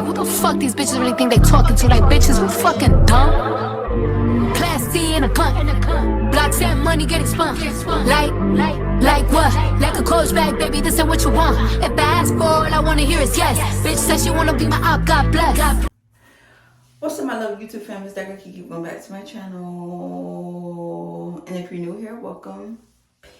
who the fuck these bitches really think they talking to? Like, bitches, we fucking dumb. Class C in a cunt. Blocks and money getting spun. Like what? Like a coach bag, baby, this ain't what you want. If I ask for all I wanna hear is yes. Bitch says she wanna be my op, God bless. What's up, my love YouTube fam? It's Dr. Kiki. Going back to my channel. And if you're new here, welcome.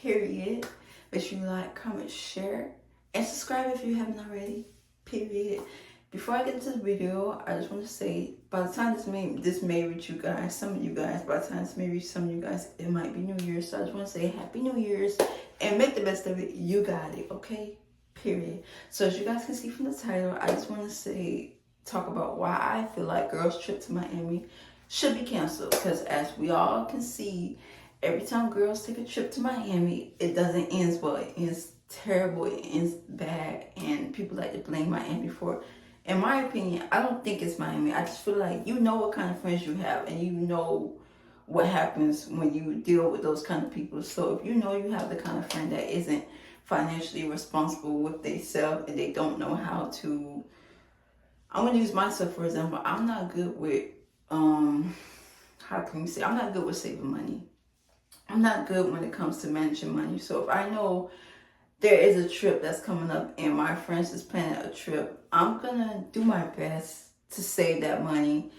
Period. Make sure you like, comment, share, and subscribe if you haven't already. Period. Before I get into the video, I just want to say, by the time this may reach you guys, some of you guys, by the time this may reach some of you guys, it might be New Year's. So I just want to say Happy New Year's and make the best of it. You got it, okay? Period. So as you guys can see from the title, I just want to talk about why I feel like girls' trip to Miami should be canceled. Because as we all can see, every time girls take a trip to Miami, it doesn't end well. It ends terrible. It ends bad. And people like to blame Miami for it. In my opinion, I don't think it's Miami. I just feel like you know what kind of friends you have, and you know what happens when you deal with those kind of people. So if you know you have the kind of friend that isn't financially responsible with themselves and they don't know how to, I'm going to use myself for example. I'm not good with, I'm not good with saving money. I'm not good when it comes to managing money. So if I know there is a trip that's coming up and my friends is planning a trip, I'm gonna do my best to save that money.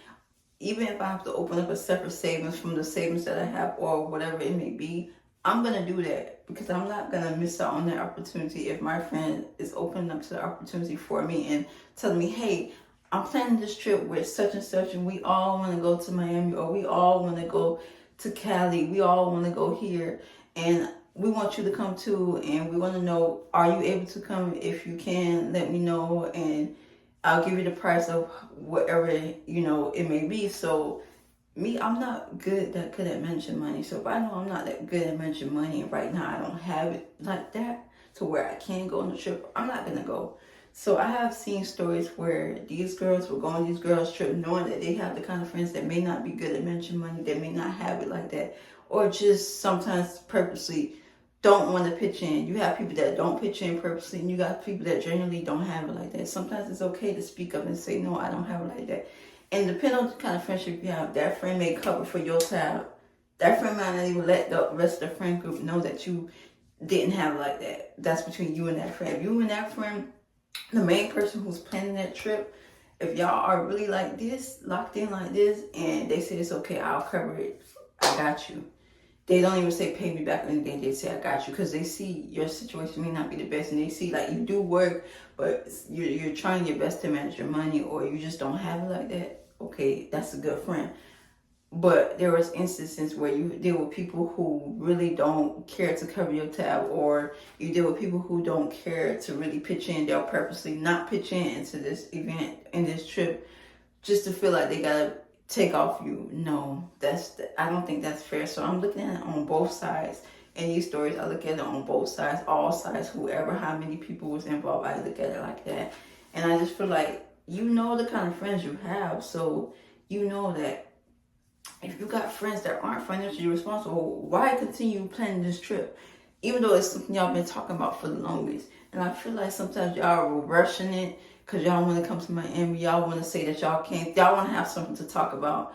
Even if I have to open up a separate savings from the savings that I have or whatever it may be, I'm gonna do that because I'm not gonna miss out on that opportunity if my friend is opening up to the opportunity for me and telling me, hey, I'm planning this trip with such and such and we all wanna go to Miami or we all wanna go to Cali, we all wanna go here and we want you to come too, and we want to know, are you able to come? If you can, let me know, and I'll give you the price of whatever, you know, it may be. So, me, I'm not good at managing money. So, if I know I'm not that good at managing money, and right now I don't have it like that to where I can go on the trip, I'm not going to go. So, I have seen stories where these girls will go on these girls' trip knowing that they have the kind of friends that may not be good at managing money, that may not have it like that, or just sometimes purposely don't want to pitch in. You have people that don't pitch in purposely, and you got people that generally don't have it like that. Sometimes it's okay to speak up and say, no, I don't have it like that. And depending on the kind of friendship you have, that friend may cover for your tab. That friend might not even let the rest of the friend group know that you didn't have it like that. That's between you and that friend. If you and that friend, the main person who's planning that trip, if y'all are really like this, locked in like this, and they say it's okay, I'll cover it, I got you. They don't even say pay me back or anything. They say I got you because they see your situation may not be the best, and they see like you do work, but you're trying your best to manage your money, or you just don't have it like that. Okay, that's a good friend. But there was instances where you deal with people who really don't care to cover your tab, or you deal with people who don't care to really pitch in. They'll purposely not pitch in into this event and this trip just to feel like they gotta take off you. No, I don't think that's fair. So I'm looking at it on both sides. In these stories, I look at it on both sides, all sides, whoever, how many people was involved, I look at it like that. And I just feel like you know the kind of friends you have, so you know that if you got friends that aren't financially responsible, why continue planning this trip? Even though it's something y'all been talking about for the longest. And I feel like sometimes y'all are rushing it because y'all want to come to Miami. Y'all want to say that y'all can't. Y'all want to have something to talk about.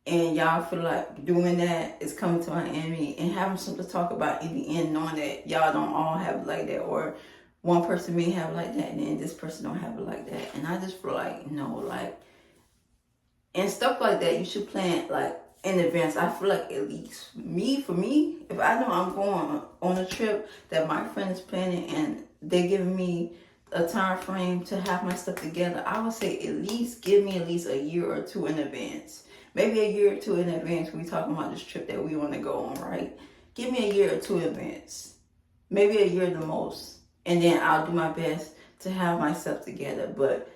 And y'all feel like doing that is coming to Miami and having something to talk about in the end, knowing that y'all don't all have it like that. Or one person may have it like that and then this person don't have it like that. And I just feel like, no, like, and stuff like that, you should plan like in advance. I feel like at least for me, if I know I'm going on a trip that my friend is planning and they giving me a time frame to have my stuff together, I would say at least give me at least a year or two in advance. Maybe a year or two in advance. We talking about this trip that we want to go on, right? Give me a year or two in advance. Maybe a year the most. And then I'll do my best to have myself together. But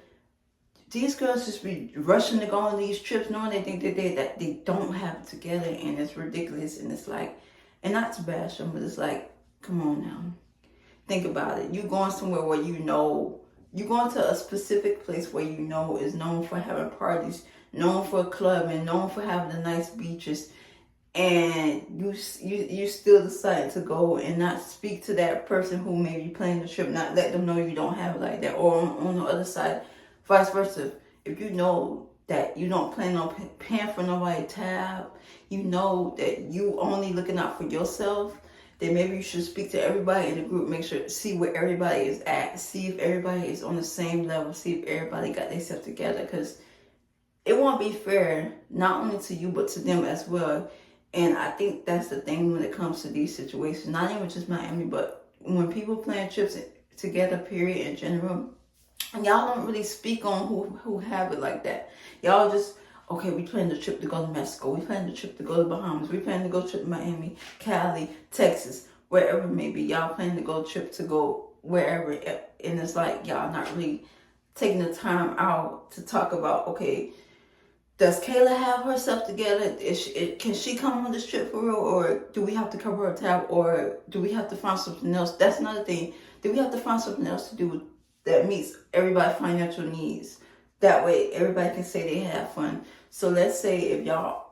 these girls just be rushing to go on these trips knowing they think that they don't have it together, and it's ridiculous. And it's like, and not to bash them, but it's like, come on now. Think about it. You going somewhere where you know, you going to a specific place where you know is known for having parties, known for a club, and known for having the nice beaches, and you still decide to go and not speak to that person who may be planning the trip, not let them know you don't have it like that, or on the other side, vice versa. if you know that you don't plan on paying for nobody's tab, you know that you only looking out for yourself, then maybe you should speak to everybody in the group, make sure, see where everybody is at, see if everybody is on the same level, see if everybody got themselves together, because it won't be fair, not only to you, but to them as well. And I think that's the thing when it comes to these situations, not even just Miami, but when people plan trips together, period, in general, and y'all don't really speak on who have it like that. Y'all just, okay, we plan the trip to go to Mexico. We plan the trip to go to Bahamas. We plan to go trip to Miami, Cali, Texas, wherever it may be. Y'all plan to go trip to go wherever. And it's like y'all not really taking the time out to talk about, okay, does Kayla have herself together? Can she come on this trip for real? Or do we have to cover her tab? Or do we have to find something else? That's another thing. Do we have to find something else to do that meets everybody's financial needs? That way everybody can say they have fun. So let's say if y'all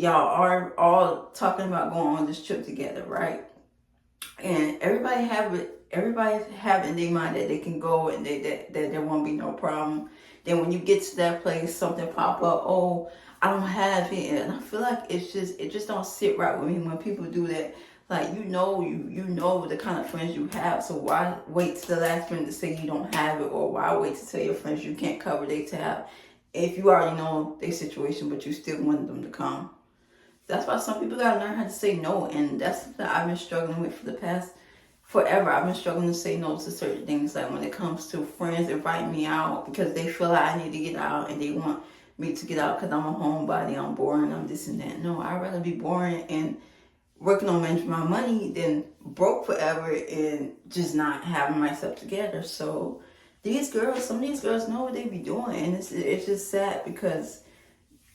are all talking about going on this trip together, right? And everybody have in their mind that they can go and that there won't be no problem. Then when you get to that place, something pop up. Oh, I don't have it, and I feel like it just don't sit right with me when people do that. Like you know the kind of friends you have. So why wait to the last minute to say you don't have it, or why wait to tell your friends you can't cover their tab if you already know their situation, but you still want them to come? That's why some people gotta learn how to say no, and that's something I've been struggling with for the past forever. I've been struggling to say no to certain things, like when it comes to friends inviting me out because they feel like I need to get out and they want me to get out because I'm a homebody, I'm boring, I'm this and that. No, I'd rather be boring and working on managing my money than broke forever and just not having myself together. So some of these girls know what they be doing, and it's just sad because,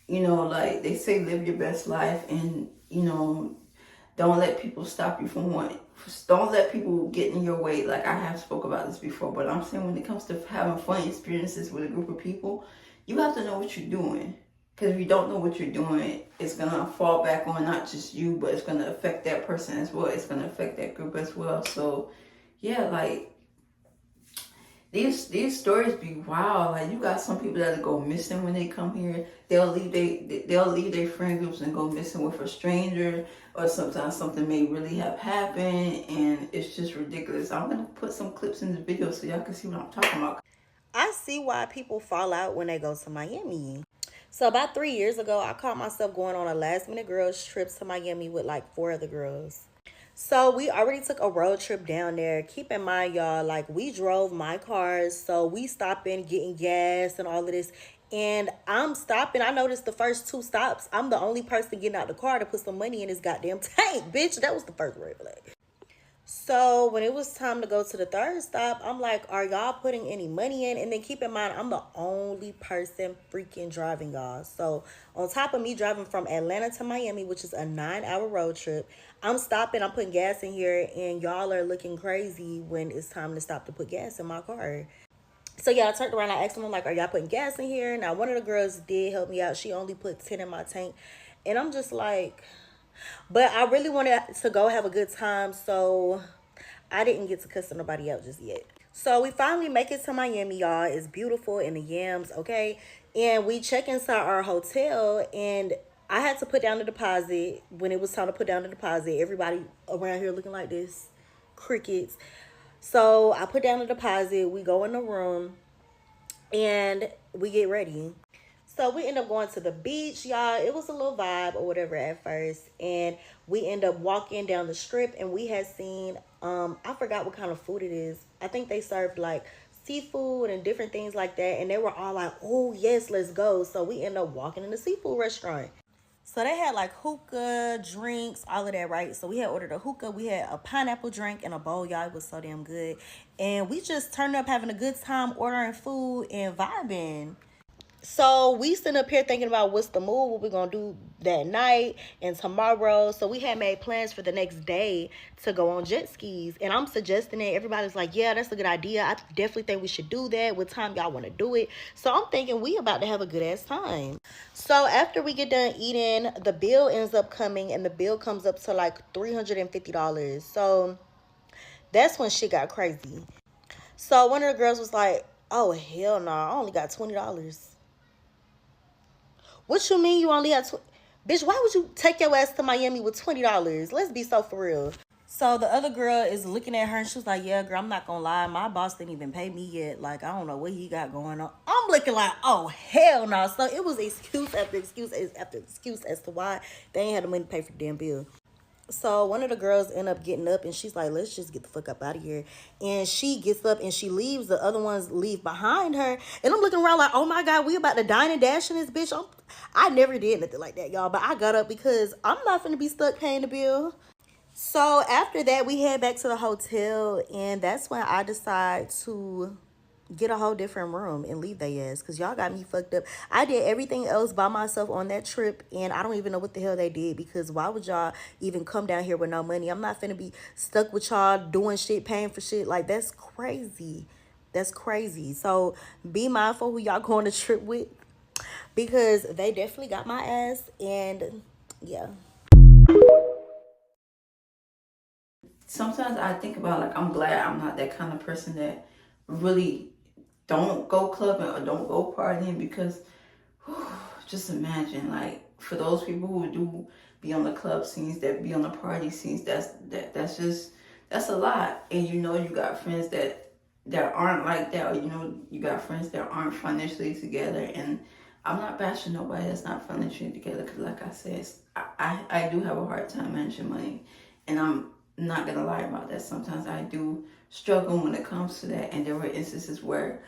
like they say, live your best life, and don't let people stop you from wanting. Don't let people get in your way. Like I have spoke about this before, but I'm saying when it comes to having fun experiences with a group of people, you have to know what you're doing. Because if you don't know what you're doing, it's gonna fall back on not just you, but it's gonna affect that person as well. It's gonna affect that group as well. So, yeah, like these stories be wild. Like you got some people that go missing when they come here. They'll leave their friend groups and go missing with a stranger, or sometimes something may really have happened, and it's just ridiculous. I'm gonna put some clips in the video so y'all can see what I'm talking about. I see why people fall out when they go to Miami. So about 3 years ago, I caught myself going on a last minute girls trip to Miami with like 4 other girls. So we already took a road trip down there. Keep in mind, y'all, like we drove my cars. So we stopping, getting gas and all of this. And I'm stopping. I noticed the first 2 stops, I'm the only person getting out the car to put some money in his goddamn tank. Bitch, that was the first red flag. So when it was time to go to the 3rd stop, I'm like, are y'all putting any money in? And then keep in mind, I'm the only person freaking driving, y'all. So on top of me driving from Atlanta to Miami, which is a 9-hour road trip, I'm stopping, I'm putting gas in here, and y'all are looking crazy when it's time to stop to put gas in my car. So yeah, I turned around, I asked them, I'm like, are y'all putting gas in here? Now one of the girls did help me out. She only put 10 in my tank. And I'm just like, but I really wanted to go have a good time, so I didn't get to cuss nobody out just yet. So we finally make it to Miami, y'all. It's beautiful in the yams, okay? And we check inside our hotel, and I had to put down the deposit. When it was time to put down the deposit, everybody around here looking like this, crickets. So I put down the deposit. We go in the room, and we get ready. So we end up going to the beach, y'all. It was a little vibe or whatever at first. And we end up walking down the strip, and we had seen, I forgot what kind of food it is. I think they served like seafood and different things like that. And they were all like, oh, yes, let's go. So we end up walking in the seafood restaurant. So they had like hookah, drinks, all of that, right? So we had ordered a hookah. We had a pineapple drink and a bowl, y'all. It was so damn good. And we just turned up having a good time ordering food and vibing. So we sitting up here thinking about what's the move, what we're going to do that night and tomorrow. So we had made plans for the next day to go on jet skis. And I'm suggesting it. Everybody's like, yeah, that's a good idea. I definitely think we should do that. What time y'all want to do it? So I'm thinking we about to have a good ass time. So after we get done eating, the bill ends up coming, and the bill comes up to like $350. So that's when shit got crazy. So one of the girls was like, oh, hell no, I only got $20. What you mean you only have Bitch, why would you take your ass to Miami with $20? Let's be so for real. So the other girl is looking at her and she was like, yeah, girl, I'm not gonna lie. My boss didn't even pay me yet. Like, I don't know what he got going on. I'm looking like, oh, hell no. So it was excuse after excuse after excuse as to why they ain't had the money to pay for the damn bill. So one of the girls end up getting up and she's like, let's just get the fuck up out of here. And she gets up and she leaves. The other ones leave behind her. And I'm looking around like, oh my God, we about to dine and dash in this bitch. I never did nothing like that, y'all. But I got up because I'm not finna be stuck paying the bill. So after that, we head back to the hotel. And that's when I decide to get a whole different room and leave they ass, because y'all got me fucked up. I did everything else by myself on that trip, and I don't even know what the hell they did, because why would y'all even come down here with no money? I'm not finna be stuck with y'all doing shit, paying for shit. Like, that's crazy. That's crazy. So be mindful who y'all go on the trip with, because they definitely got my ass. And yeah, sometimes I think about, like, I'm glad I'm not that kind of person that really don't go clubbing or don't go partying, because whew, just imagine, like, for those people who do be on the club scenes, that be on the party scenes, that's a lot. And you know, you got friends that aren't like that, or you know, you got friends that aren't financially together. And I'm not bashing nobody that's not financially together, because like I said, I do have a hard time managing money, and I'm not gonna lie about that. Sometimes I do struggle when it comes to that, and there were instances where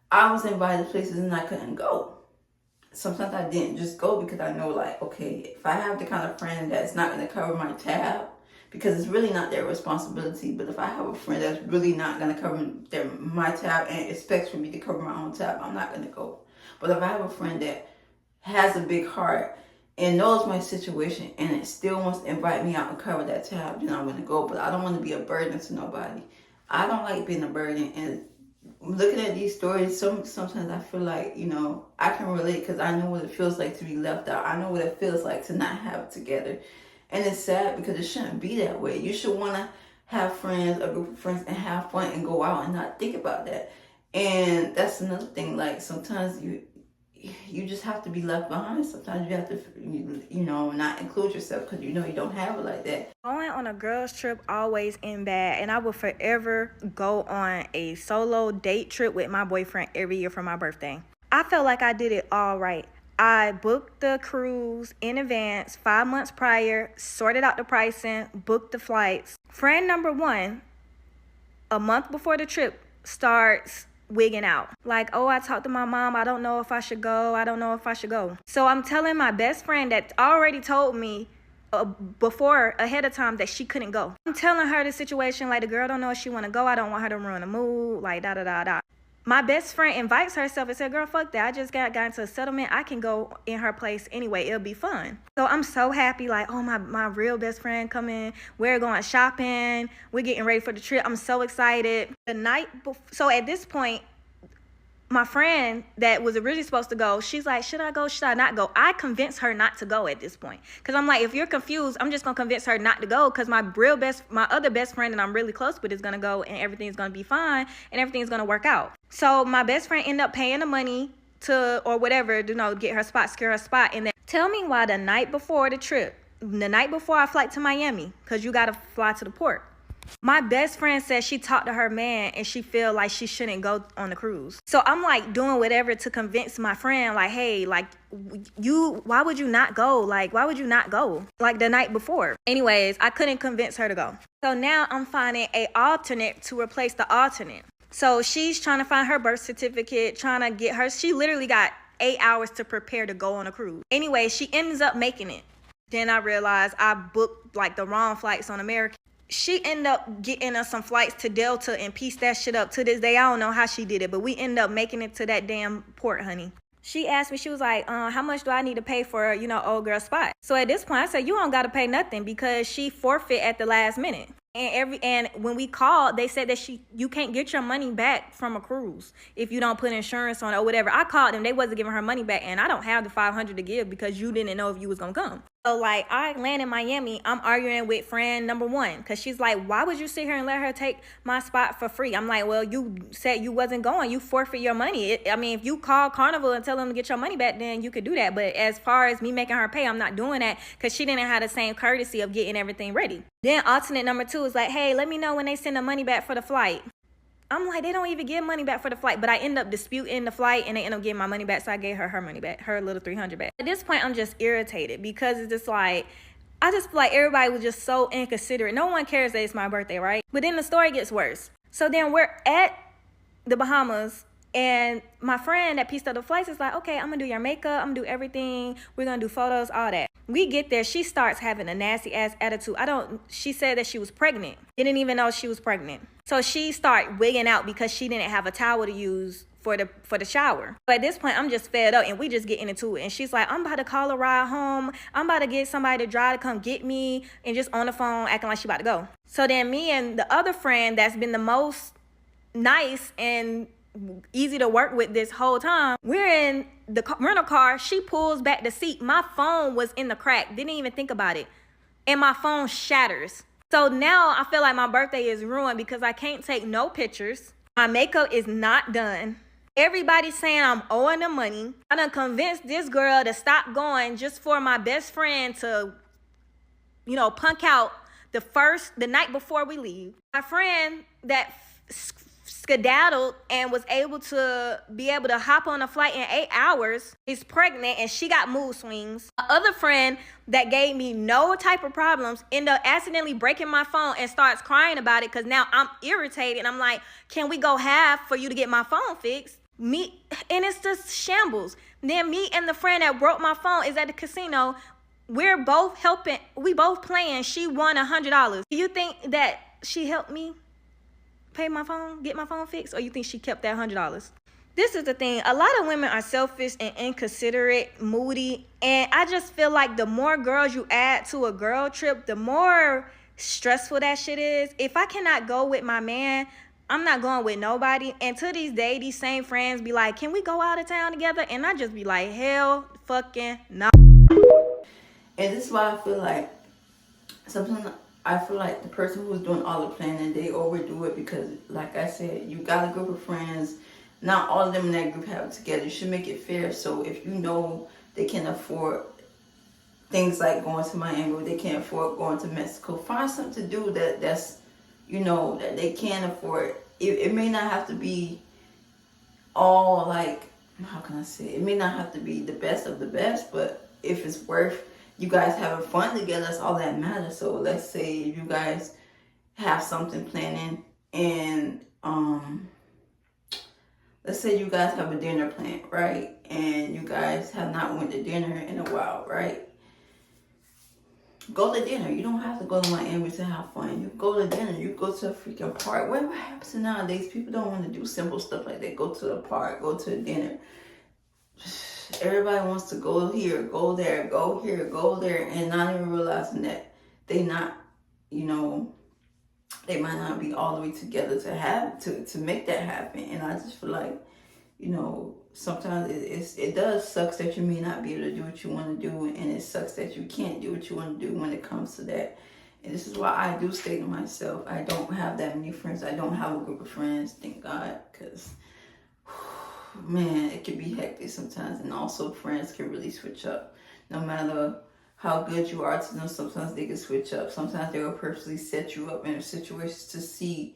I was invited to places and I couldn't go. Sometimes I didn't just go because I know, like, okay, if I have the kind of friend that's not going to cover my tab, because it's really not their responsibility, but if I have a friend that's really not going to cover my tab and expects for me to cover my own tab, I'm not going to go. But if I have a friend that has a big heart and knows my situation and it still wants to invite me out and cover that tab, then I'm going to go. But I don't want to be a burden to nobody. I don't like being a burden. And looking at these stories, sometimes I feel like, you know, I can relate, because I know what it feels like to be left out. I know what it feels like to not have it together. And it's sad, because it shouldn't be that way. You should want to have friends, a group of friends, and have fun and go out and not think about that. And that's another thing. Like, sometimes you just have to be left behind. Sometimes you have to, you know, not include yourself because you know you don't have it like that. Going on a girls trip always end bad, and I will forever go on a solo date trip with my boyfriend every year for my birthday. I felt like I did it all right. I booked the cruise in advance 5 months prior, sorted out the pricing, booked the flights. Friend number one, a month before the trip starts wigging out. Like, oh, I talked to my mom. I don't know if I should go. I don't know if I should go. So I'm telling my best friend that already told me ahead of time that she couldn't go. I'm telling her the situation, like, the girl don't know if she want to go. I don't want her to ruin the mood, like, da-da-da-da. My best friend invites herself and said, girl, fuck that. I just got into a settlement. I can go in her place anyway. It'll be fun. So I'm so happy, like, oh, my real best friend coming. We're going shopping. We're getting ready for the trip. I'm so excited. The night before, so at this point, my friend that was originally supposed to go, she's like, should I go? Should I not go? I convinced her not to go at this point. Because I'm like, if you're confused, I'm just going to convince her not to go, because my other best friend that I'm really close with is going to go, and everything's going to be fine and everything's going to work out. So my best friend ended up paying the money to, or whatever, you know, get her spot, secure her spot. And then tell me why the night before the trip, the night before I flight to Miami, because you got to fly to the port, my best friend said she talked to her man and she feel like she shouldn't go on the cruise. So I'm like doing whatever to convince my friend, like, hey, like, why would you not go? Like, why would you not go? Like, the night before. Anyways, I couldn't convince her to go. So now I'm finding a alternate to replace the alternate. So she's trying to find her birth certificate, trying to get her, she literally got 8 hours to prepare to go on a cruise. Anyway, she ends up making it. Then I realized I booked like the wrong flights on American. She ended up getting us some flights to Delta and pieced that shit up. To this day, I don't know how she did it, but we ended up making it to that damn port, honey. She asked me, she was like, how much do I need to pay for, you know, old girl spot? So at this point, I said, you don't got to pay nothing, because she forfeit at the last minute. And when we called, they said that you can't get your money back from a cruise if you don't put insurance on it or whatever. I called them, they wasn't giving her money back, and I don't have the $500 to give because you didn't know if you was gonna come. So like I land in Miami, I'm arguing with friend number one because she's like, why would you sit here and let her take my spot for free? I'm like, well, you said you wasn't going. You forfeit your money. I mean, if you call Carnival and tell them to get your money back, then you could do that. But as far as me making her pay, I'm not doing that because she didn't have the same courtesy of getting everything ready. Then alternate number two is like, hey, let me know when they send the money back for the flight. I'm like, they don't even give money back for the flight. But I end up disputing the flight and they end up getting my money back. So I gave her money back, her little $300 back. At this point, I'm just irritated because it's just like, I just feel like everybody was just so inconsiderate. No one cares that it's my birthday, right? But then the story gets worse. So then we're at the Bahamas and my friend that pieced up the flights is like, okay, I'm gonna do your makeup. I'm gonna do everything. We're gonna do photos, all that. We get there. She starts having a nasty ass attitude. She said that she was pregnant. Didn't even know she was pregnant. So she started wigging out because she didn't have a towel to use for the shower. But at this point, I'm just fed up and we just getting into it. And she's like, I'm about to call a ride home. I'm about to get somebody to drive to come get me, and just on the phone acting like she about to go. So then me and the other friend that's been the most nice and easy to work with this whole time, we're in the rental car. She pulls back the seat. My phone was in the crack. Didn't even think about it. And my phone shatters. So now I feel like my birthday is ruined because I can't take no pictures. My makeup is not done. Everybody's saying I'm owing them money. I done convinced this girl to stop going just for my best friend to, punk out the night before we leave. My friend that skedaddled and was able to hop on a flight in 8 hours is pregnant and she got mood swings. My other friend that gave me no type of problems ended up accidentally breaking my phone and starts crying about it because now I'm irritated. I'm like, can we go half for you to get my phone fixed? And it's just shambles. Then me and the friend that broke my phone is at the casino. We're both helping. We both playing. She won $100. Do you think that she helped me pay my phone, get my phone fixed, or you think she kept that $100? This is the thing. A lot of women are selfish and inconsiderate, moody, and I just feel like the more girls you add to a girl trip, the more stressful that shit is. If I cannot go with my man, I'm not going with nobody. And to this day, these same friends be like, can we go out of town together? And I just be like, hell fucking no. And this is why I feel like sometimes I feel like the person who's doing all the planning, they overdo it because, like I said, you got a group of friends. Not all of them in that group have it together. You should make it fair. So if you know they can afford things like going to Miami, or they can't afford going to Mexico, find something to do that's that they can afford. It may not have to be all like, how can I say it? It may not have to be the best of the best, but if it's worth you guys having fun together, that's all that matters. So let's say you guys have something planning and let's say you guys have a dinner planned, right? And you guys have not went to dinner in a while, right? Go to dinner. You don't have to go to Miami to have fun. You go to dinner. You go to a freaking park. Whatever happens nowadays, people don't want to do simple stuff like that. Go to the park. Go to a dinner. Everybody wants to go here, go there, go here, go there, and not even realizing that they not, they might not be all the way together to make that happen. And I just feel like, sometimes it does sucks that you may not be able to do what you want to do, and it sucks that you can't do what you want to do when it comes to that. And this is why I do stay to myself. I don't have that many friends. I don't have a group of friends, thank God, because man, it can be hectic sometimes. And also friends can really switch up. No matter how good you are to them, sometimes they can switch up. Sometimes they will purposely set you up in situations to see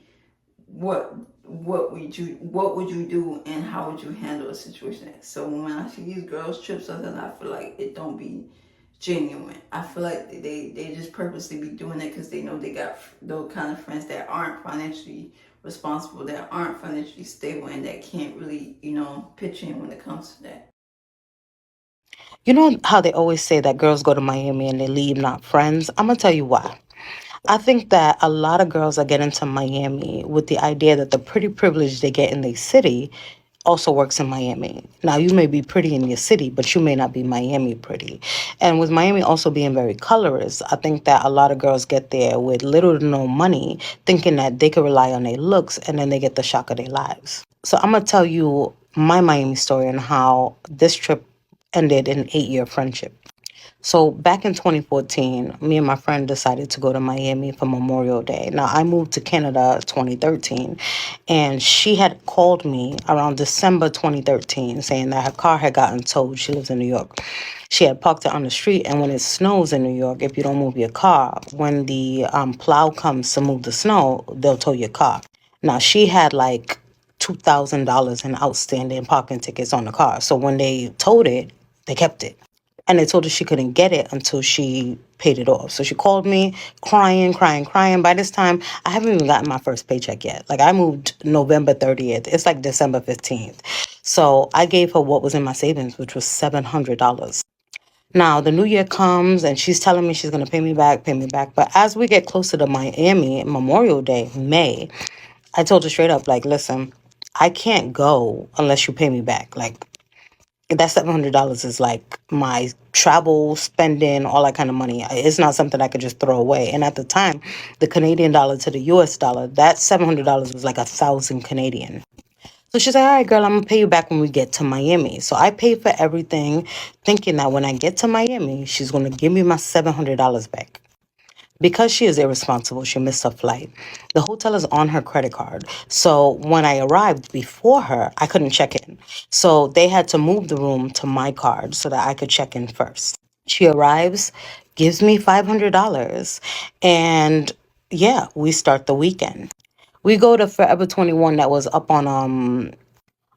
what would you do and how would you handle a situation. So when I see these girls trips, sometimes I feel like it don't be genuine. I feel like they just purposely be doing it because they know they got those kind of friends that aren't financially responsible, that aren't financially stable, and that can't really pitch in when it comes to that. You know how they always say that girls go to Miami and they leave not friends? I'm going to tell you why. I think that a lot of girls are getting to Miami with the idea that the pretty privilege they get in their city also works in Miami. Now, you may be pretty in your city, but you may not be Miami pretty. And with Miami also being very colorist, I think that a lot of girls get there with little to no money, thinking that they could rely on their looks, and then they get the shock of their lives. So I'm going to tell you my Miami story and how this trip ended in an 8-year friendship. So back in 2014, me and my friend decided to go to Miami for Memorial Day. Now I moved to Canada 2013, and she had called me around December 2013 saying that her car had gotten towed. She lives in New York. She had parked it on the street, and when it snows in New York, if you don't move your car, when the plow comes to move the snow, they'll tow your car. Now she had like $2,000 in outstanding parking tickets on the car. So when they towed it, they kept it. And they told her she couldn't get it until she paid it off. So she called me crying, crying, crying. By this time, I haven't even gotten my first paycheck yet. Like I moved November 30th. It's like December 15th. So I gave her what was in my savings, which was $700. Now the new year comes and she's telling me she's gonna pay me back, pay me back. But as we get closer to Miami, Memorial Day, May, I told her straight up, like, listen, I can't go unless you pay me back. Like that $700 is like my travel spending, all that kind of money. It's not something I could just throw away. And at the time, the Canadian dollar to the US dollar, that $700 was like 1,000 Canadian. So she's like, all right, girl, I'm gonna pay you back when we get to Miami. So I paid for everything, thinking that when I get to Miami, she's gonna give me my $700 back. Because she is irresponsible, she missed her flight. The hotel is on her credit card. So when I arrived before her, I couldn't check in. So they had to move the room to my card so that I could check in first. She arrives, gives me $500, and yeah, we start the weekend. We go to Forever 21 that was up on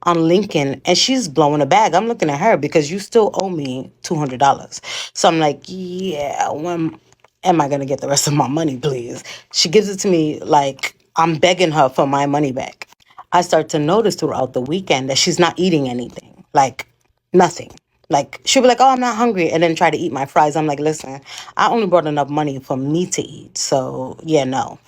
Lincoln, and she's blowing a bag. I'm looking at her because you still owe me $200. So I'm like, yeah, when am I gonna get the rest of my money, please? She gives it to me like I'm begging her for my money back. I start to notice throughout the weekend that she's not eating anything, like nothing. Like she'll be like, "Oh, I'm not hungry," and then try to eat my fries. I'm like, "Listen, I only brought enough money for me to eat, so yeah, no."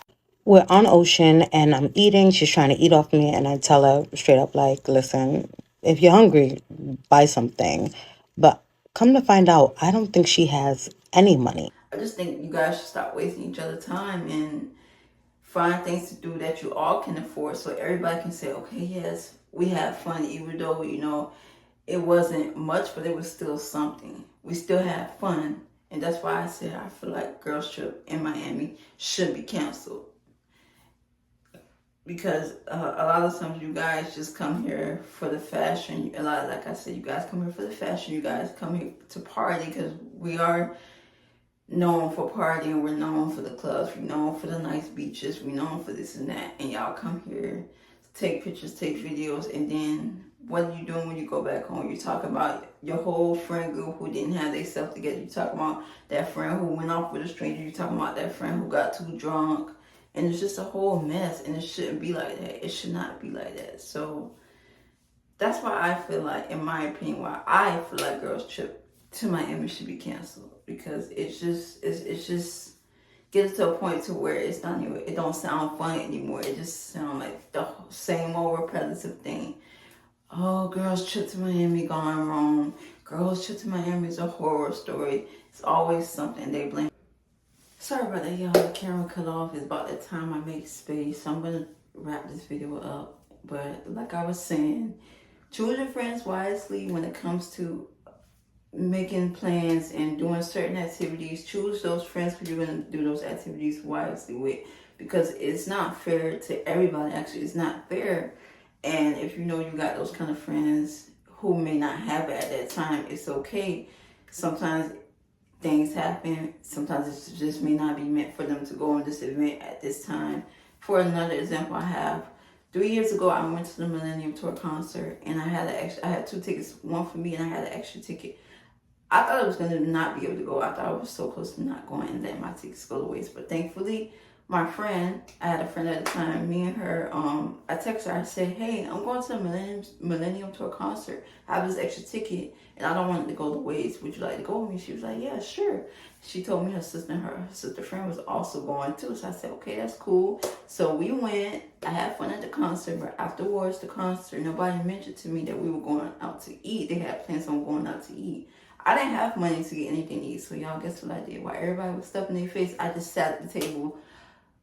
We're on Ocean and I'm eating. She's trying to eat off me. And I tell her straight up, like, listen, if you're hungry, buy something. But come to find out, I don't think she has any money. I just think you guys should stop wasting each other's time and find things to do that you all can afford so everybody can say, okay, yes, we had fun, even though, it wasn't much, but it was still something. We still had fun. And that's why I said I feel like girls trip in Miami should be canceled. Because a lot of times you guys just come here for the fashion. A lot, like I said, you guys come here for the fashion. You guys come here to party because we are known for partying. We're known for the clubs. We're known for the nice beaches. We're known for this and that. And y'all come here to take pictures, take videos, and then what are you doing when you go back home? You talk about your whole friend group who didn't have themselves together. You talk about that friend who went off with a stranger. You talk about that friend who got too drunk. And it's just a whole mess, and it shouldn't be like that. It should not be like that. So that's why I feel like, in my opinion, why I feel like girls trip to Miami should be canceled, because it's just gets to a point to where it's not even, it don't sound fun anymore. It just sounds like the same old repetitive thing. Oh, girls trip to Miami gone wrong. Girls trip to Miami is a horror story. It's always something they blame. Sorry about that, y'all. The camera cut off. It's about that time I make space. So I'm going to wrap this video up. But like I was saying, choose your friends wisely when it comes to making plans and doing certain activities. Choose those friends who you're going to do those activities wisely with. Because it's not fair to everybody. Actually, it's not fair. And if you know you got those kind of friends who may not have it at that time, it's okay. Sometimes things happen. Sometimes it just may not be meant for them to go on this event at this time. For another example, I have 3 years ago, I went to the Millennium Tour concert, and I had two tickets, one for me, and I had an extra ticket. I thought I was going to not be able to go. I thought I was so close to not going and letting my tickets go to waste. But thankfully, my friend, I had a friend at the time, me and her, I texted her, I said, hey, I'm going to the Millennium Tour concert. I have this extra ticket, and I don't want it to go to waste. Would you like to go with me? She was like, yeah, sure. She told me her sister friend was also going too. So I said, okay, that's cool. So we went. I had fun at the concert, but afterwards the concert, nobody mentioned to me that we were going out to eat. They had plans on going out to eat. I didn't have money to get anything to eat, so y'all guess what I did? While everybody was stuffing their face, I just sat at the table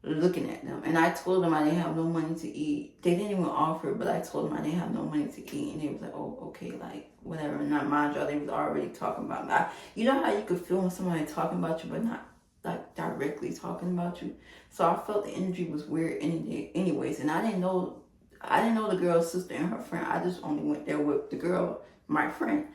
looking at them. And I told them I didn't have no money to eat. They didn't even offer, but I told them I didn't have no money to eat. And they was like, oh, okay, like, whatever. And not mind y'all, they was already talking about me. You know how you could feel when somebody talking about you, but not, like, directly talking about you? So I felt the energy was weird anyways. And I didn't know the girl's sister and her friend. I just only went there with the girl, my friend.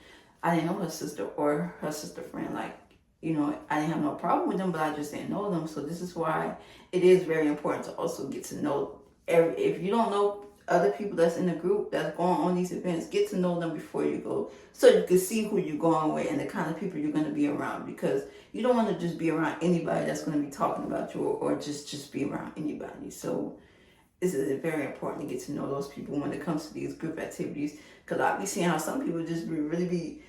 I didn't know her sister or her sister friend. Like, you know, I didn't have no problem with them, but I just didn't know them. So this is why it is very important to also get to know if you don't know other people that's in the group that's going on these events, get to know them before you go, so you can see who you're going with and the kind of people you're going to be around, because you don't want to just be around anybody that's going to be talking about you, or just be around anybody. So this is very important to get to know those people when it comes to these group activities, because I be seeing how some people just really be,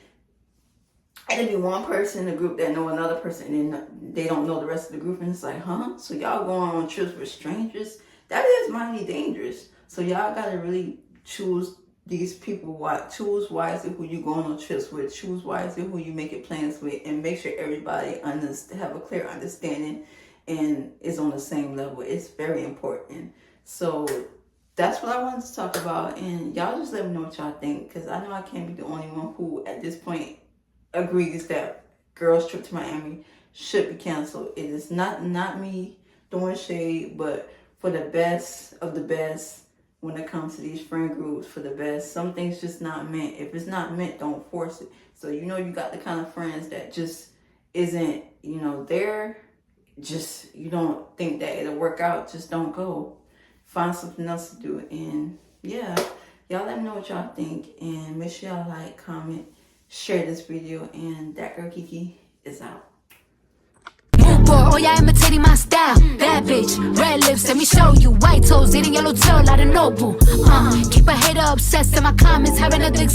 and it'd be one person in the group that know another person, and then they don't know the rest of the group, and it's like, huh? So y'all going on trips with strangers? That is mighty dangerous. So y'all gotta really choose these people, choose wisely who you going on trips with, choose wisely who you making plans with, and make sure everybody have a clear understanding and is on the same level. It's very important. So that's what I wanted to talk about, and y'all just let me know what y'all think, because I know I can't be the only one who at this point agrees that girls' trip to Miami should be canceled. It is not me throwing shade, but for the best of the best when it comes to these friend groups, for the best. Some things just not meant. If it's not meant, don't force it. So you know you got the kind of friends that just isn't, you know, there. Just, you don't think that it'll work out, just don't go. Find something else to do. And yeah, y'all let me know what y'all think, and make sure y'all like, comment, share this video, and that girl Kiki is out. Oh yeah, imitating my style. Bad bitch, red lips, let me show you. White toes, eating yellow tail, out of noble. Keep a hater obsessed in my comments, having a dick.